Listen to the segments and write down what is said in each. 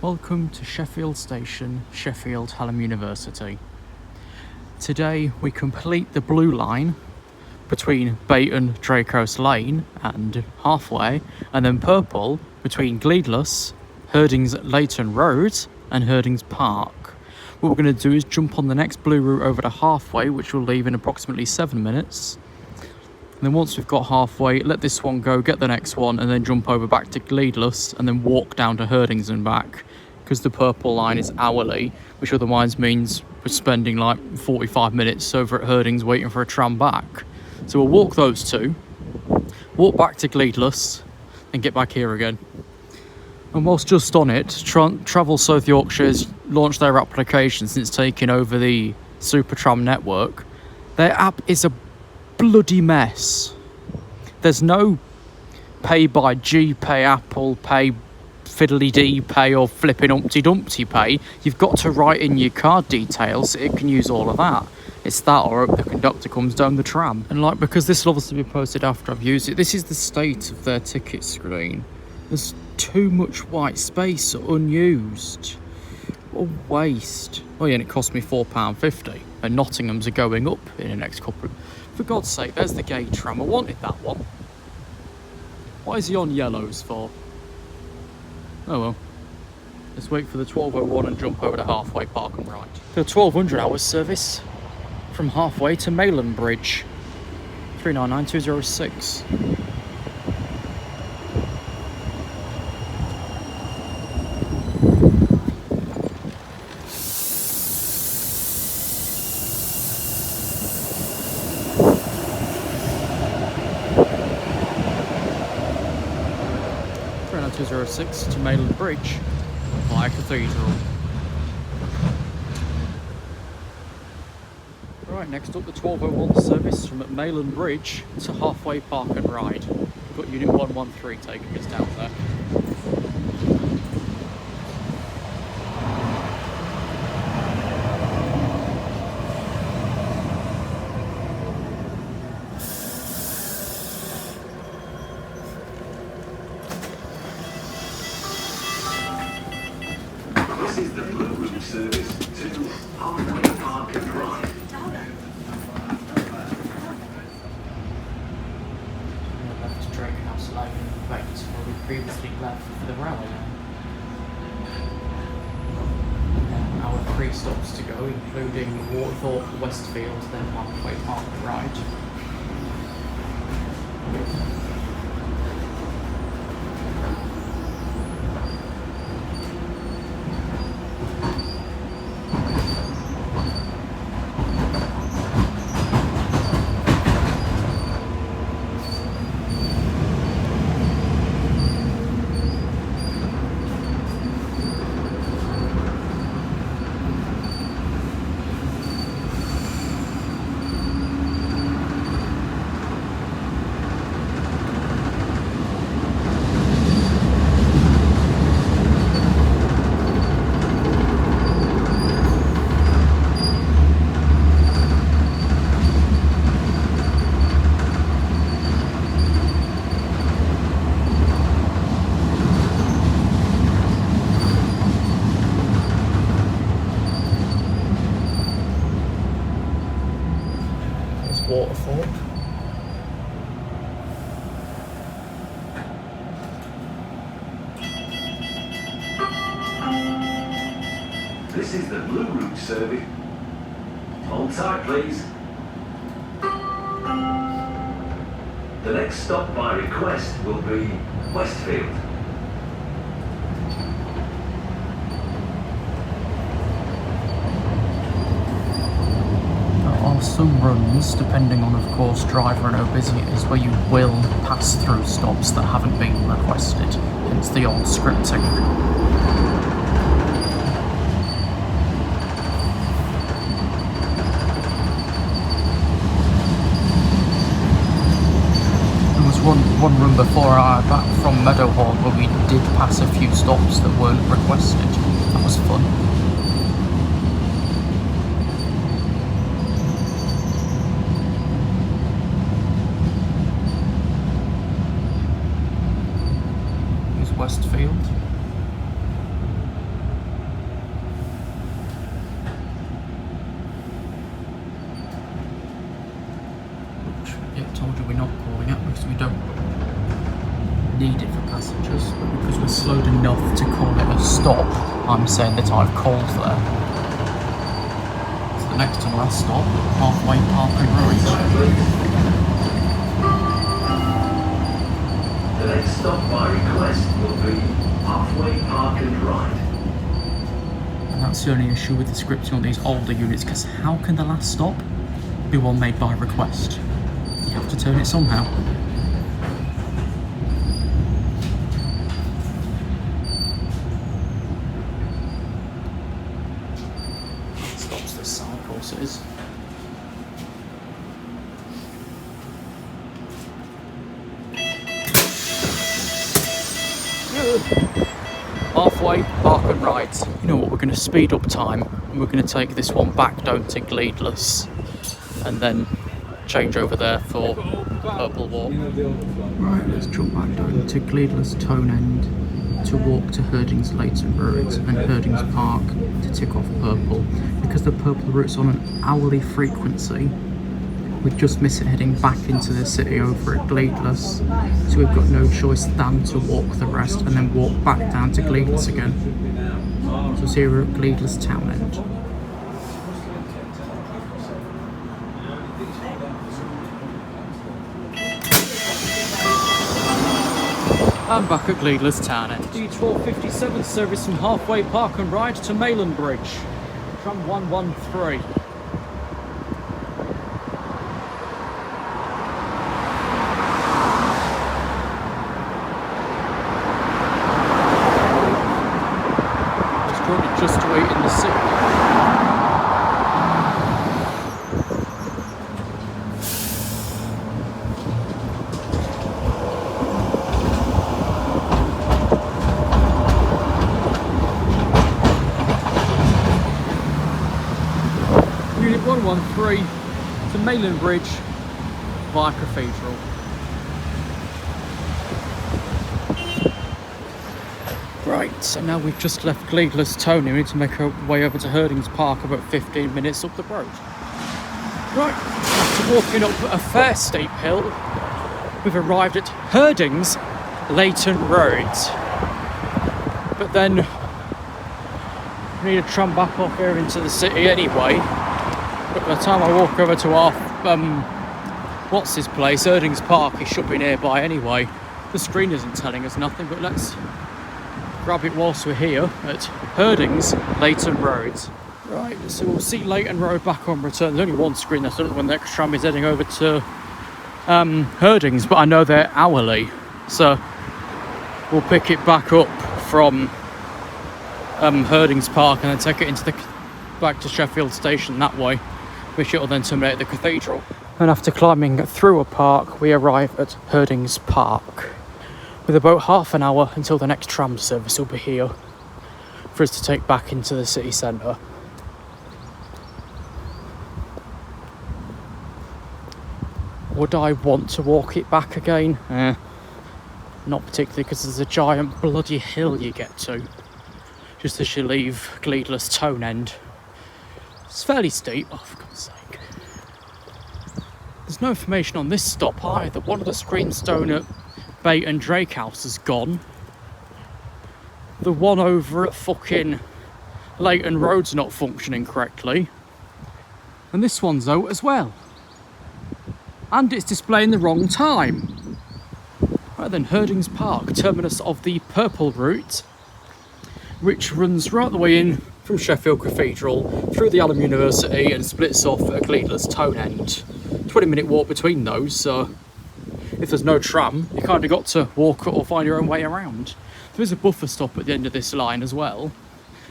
Welcome to Sheffield Station, Sheffield Hallam University. Today we complete the blue line between Beighton Drake House Lane and halfway, and then purple between Gleadless, Herdings Leighton Road and Herdings Park. What we're going to do is jump on the next blue route over to halfway, which will leave in approximately 7 minutes. And then once we've got halfway, let this one go, get the next one, and then jump over back to Gleadless and then walk down to Herdings and back. Because the purple line is hourly, which otherwise means we're spending like 45 minutes over at Herdings waiting for a tram back. So we'll walk those two, walk back to Gleadless, and get back here again. And whilst just on it, Travel South Yorkshire has launched their application since taking over the Supertram Network. Their app is a bloody mess. There's no pay by G Pay, Apple Pay, Fiddly D Pay or flipping Umpty Dumpty Pay. You've got to write in your card details so it can use all of that. It's that or hope the conductor comes down the tram. And like, because this will obviously be posted after I've used it, this is the state of their ticket screen. There's too much white space unused. What a waste. Oh yeah, and it cost me £4.50. And Nottingham's are going up in the next couple of... For God's sake, there's the gate tram. I wanted that one. What is he on yellows for? Oh well. Let's wait for the 12:01 and jump over to halfway park and ride. The 1200 hours service from halfway to Mayland Bridge. 399206. To Mayland Bridge via Cathedral. Right, next up the 12:01 service from Mayland Bridge to halfway park and ride. We've got Unit 113 taking us down there. This is the Blue Route service to Halfway Park and Ride. Left Drake House Lane, Beighton, where we previously left for the railway line. Our 3 stops to go, including Warthorpe, Westfield, then Halfway Park and Ride. Waterford. This is the Blue Route service. Hold tight, please. The next stop by request will be Westfield. Some runs, depending on of course driver and how busy it is, where you will pass through stops that haven't been requested, hence the old scripting. There was one run before I back from Meadowhall where we did pass a few stops that weren't requested. That was fun. Westfield. slowed enough to call it a stop, I'm saying that I've called there. It's the next and last stop, Halfway Park and Road. The next stop by request will be Halfway Park and Ride. And that's the only issue with the scripting on these older units, because how can the last stop be one made by request? You have to turn it somehow. Stops this side, of course it is. Halfway Park and Ride. You know what, we're going to speed up time and we're going to take this one back down to Gleadless and then change over there for Purple Walk. Right, let's jump back down to Gleadless Townend to walk to Herdings Leighton Road and Herdings Park to tick off Purple. Because the Purple route's on an hourly frequency, we'd just miss it heading back into the city over at Gleadless, so we've got no choice than to walk the rest and then walk back down to Gleadless again. So see we're at Gleadless Townend. I'm back at Gleadless Townend. D1257 service from Halfway Park and Ride to Mayland Bridge. Tram 113. Just wait in the city. Unit 113 to Mayland Bridge via Cathedral. Right, so now we've just left Gleadless Townend. We need to make our way over to Herdings Park, about 15 minutes up the road. Right, after walking up a fair steep hill, we've arrived at Herdings Leighton Road. But then we need a tram back off here into the city anyway. But by the time I walk over to our what's this place, Herdings Park, it should be nearby anyway. The screen isn't telling us nothing, but let's grab it whilst we're here at Herdings Leighton Road. Right, so we'll see Leighton Road back on return. There's only one screen there, so I don't know when the next tram is heading over to Herdings, but I know they're hourly, so we'll pick it back up from Herdings Park and then take it into back to Sheffield Station that way, which it will then terminate at the Cathedral. And after climbing through a park, we arrive at Herdings Park, with about half an hour until the next tram service will be here for us to take back into the city centre. Would I want to walk it back again? Not particularly, because there's a giant bloody hill you get to just as you leave Gleadless Townend. It's fairly steep, oh for God's sake. There's no information on this stop either. One of the screenstone at Beighton Drake House is gone. The one over at fucking Leighton Road's not functioning correctly. And this one's out as well. And it's displaying the wrong time. Right then, Herdings Park, terminus of the Purple route, which runs right the way in from Sheffield Cathedral, through the Alum University and splits off at Gleadless Townend. 20-minute walk between those, so if there's no tram, you kind of got to walk or find your own way around. There is a buffer stop at the end of this line as well,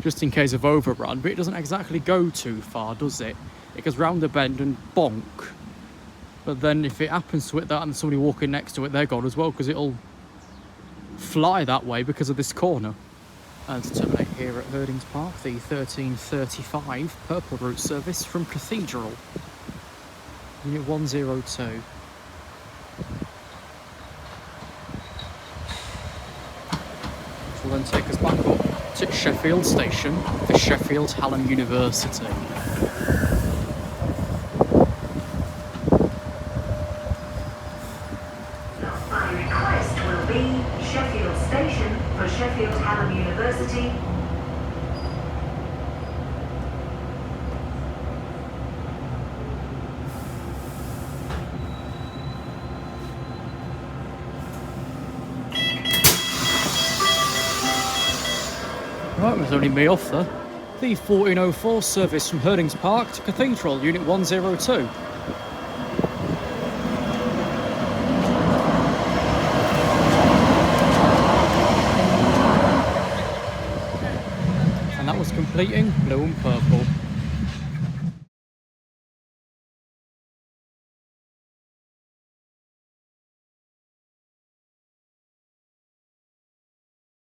just in case of overrun, but it doesn't exactly go too far, does it? It goes round the bend and bonk. But then if it happens to hit that and somebody walking next to it, they're gone as well, because it'll fly that way because of this corner. And to terminate here at Herdings Park, the 1335 Purple route service from Cathedral, Unit 102. Which will then take us back up to Sheffield Station for Sheffield Hallam University. My request will be Sheffield Station, For Sheffield University, Right, there's only me off there. The 1404 service from Herdings Park to Cathedral, Unit 102. And that was completing blue and purple.